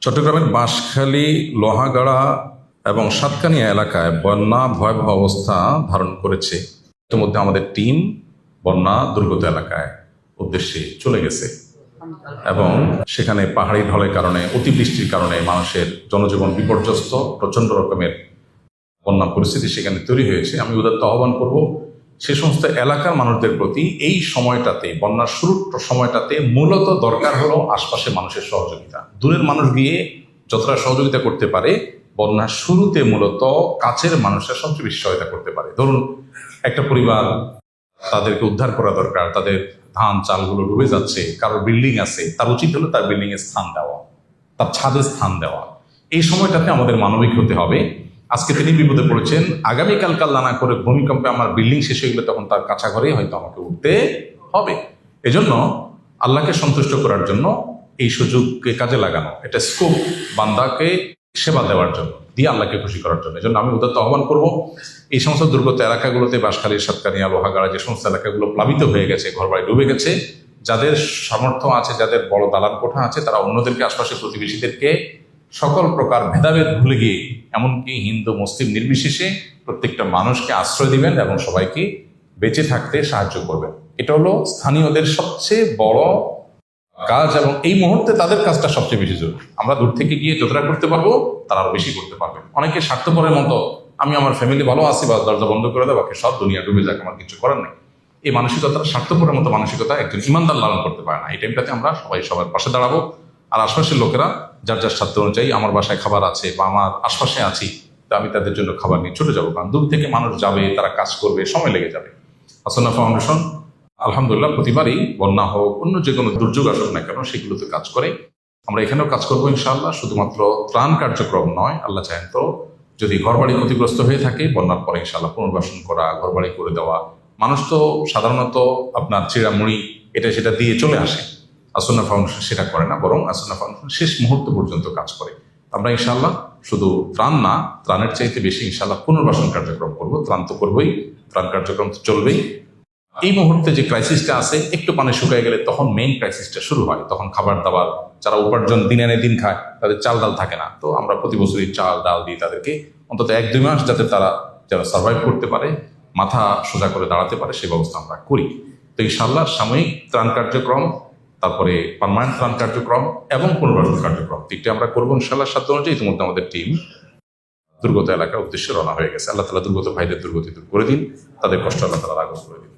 চট্টগ্রামের বাঁশখালী, লোহাগাড়া এবং সাতকানিয়া এলাকায় বন্যা ভয়াবহ অবস্থা ধারণ করেছে। ইতিমধ্যে আমাদের টিম বন্যা দুর্গত এলাকায় উদ্দেশ্যে চলে গেছে এবং সেখানে পাহাড়ি ঢলের কারণে, অতিবৃষ্টির কারণে মানুষের জনজীবন বিপর্যস্ত, প্রচণ্ড রকমের বন্যা পরিস্থিতি সেখানে তৈরি হয়েছে। আমি উদাত্ত আহ্বান করব সে সমস্ত এলাকার মানুষদের প্রতি, এই সময়টাতে, বন্যার শুরুর সময়টাতে মূলত দরকার হলো আশপাশে মানুষের সহযোগিতা। দূরের মানুষ গিয়ে যতটা সহযোগিতা করতে পারে, বন্যার শুরুতে মূলত কাছের মানুষরা সবচেয়ে বেশি সহায়তা করতে পারে। ধরুন একটা পরিবার, তাদেরকে উদ্ধার করা দরকার, তাদের ধান চালগুলো ডুবে যাচ্ছে, কারোর বিল্ডিং আছে, তার উচিত হলো তার বিল্ডিং এর স্থান দেওয়া, তার ছাদে স্থান দেওয়া। এই সময়টাতে আমাদের মানবিক হতে হবে। আজকে তিনি বিপদে পড়েছেন, আগামীকাল কাল্লা না করে ভূমিকম্পে আমার বিল্ডিং শেষ হয়ে গেলে তখন তার কাছা ঘরে হয়তো আমাকে উঠতে হবে। এজন্য আল্লাহকে সন্তুষ্ট করার জন্য এই সুযোগকে কাজে লাগানো, এটা স্কোপ বান্দাকে সেবা দেওয়ার জন্য, দিয়ে আল্লাহকে খুশি করার জন্য। এজন্য আমি উদাত্ত আহ্বান করব এই সমস্ত দুর্গত এলাকাগুলোতে, বাঁশখালী, সাতকানিয়া, লোহাগাড়া, যে সমস্ত এলাকাগুলো প্লাবিত হয়ে গেছে, ঘরবাড়ি ডুবে গেছে, যাদের সামর্থ্য আছে, যাদের বড় দালান কোঠা আছে, তারা অন্যদেরকে, আশপাশের প্রতিবেশীদেরকে সকল প্রকার ভেদাভেদ ভুলে গিয়ে, এমনকি হিন্দু মুসলিম নির্বিশেষে প্রত্যেকটা মানুষকে আশ্রয় দিবেন এবং সবাইকে বেঁচে থাকতে সাহায্য করবেন। এটা হলো স্থানীয়দের সবচেয়ে বড় কাজ এবং এই মুহূর্তে তাদের কাজটা সবচেয়ে বেশি জরুরি। আমরা দূর থেকে গিয়ে যতটা করতে পারবো তারা আরো বেশি করতে পারবে। অনেকে স্বার্থপরের মতো, আমি আমার ফ্যামিলি ভালো আছি, বা দরজা বন্ধ করে দেয়, বাকি সব দুনিয়া ডুবে যাক, আমার কিছু করার নেই, এই মানসিকতা, স্বার্থপরের মতো মানসিকতা একজন ইমানদার লালন করতে পারে না। এই টাইমটাতে আমরা সবাই সবার পাশে দাঁড়াবো। আর আশপাশের লোকেরা যার যার স্বার্থ অনুযায়ী, আমার বাসায় খাবার আছে বা আমার আশপাশে আছি, তা আমি তাদের জন্য খাবার নিয়ে ছুটে যাবো। কারণ দূর থেকে মানুষ যাবে, তারা কাজ করবে, সময় লেগে যাবে। আসন্না ফাউন্ডেশন আলহামদুলিল্লাহ প্রতিবারই, বন্যা হোক, অন্য যে কোনো দুর্যোগ আসুক না কেন, সেগুলোতে কাজ করে। আমরা এখানেও কাজ করবো ইনশাআল্লাহ। শুধুমাত্র ত্রাণ কার্যক্রম নয়, আল্লাহ চাহেন তো যদি ঘরবাড়ি ক্ষতিগ্রস্ত হয়ে থাকে, বন্যার পরে ইনশাআল্লাহ পুনর্বাসন করা, ঘরবাড়ি করে দেওয়া। মানুষ তো সাধারণত আপনার চিড়ামুড়ি এটা সেটা দিয়ে চলে আসে, আসন্না ফাউন্ডেশন সেটা করে না, বরং আসন্না ফাউন্ডেশন শেষ মুহূর্ত পর্যন্ত কাজ করে। আমরা ইনশাআল্লাহ শুধু ত্রাণ না, ত্রাণের চাইতে বেশি ইনশাআল্লাহ পুনর্বাসন কার্যক্রম করবো। ত্রাণ তো করবোই, ত্রাণ কার্যক্রম তো চলবেই। এই মুহূর্তে যে ক্রাইসিসটা আছে, একটু পানি শুকিয়ে গেলে তখন মেইন ক্রাইসিসটা শুরু হয়। তখন খাবার দাবার, যারা উপার্জন দিন আনে দিন খায়, তাদের চাল ডাল থাকে না। তো আমরা প্রতি বছরই চাল ডাল দিই তাদেরকে, অন্তত 1-2 মাস যাতে তারা যারা সার্ভাইভ করতে পারে, মাথা সোজা করে দাঁড়াতে পারে, সেই ব্যবস্থা আমরা করি। তো ইনশাআল্লাহ সাময়িক ত্রাণ কার্যক্রম, তারপরে পার্মানেন্ট ত্রাণ কার্যক্রম এবং পুনর্বাসন কার্যক্রম, তিনটে আমরা করবো ইনশাআল্লাহ সাধ্য অনুযায়ী। ইতিমধ্যে আমাদের টিম দুর্গত এলাকার উদ্দেশ্যে রওনা হয়ে গেছে। আল্লাহ তাআলা দুর্গত ভাইদের দুর্গতি দূর করে দিন, তাদের কষ্ট আল্লাহ তাআলা রাঘব করে দিন।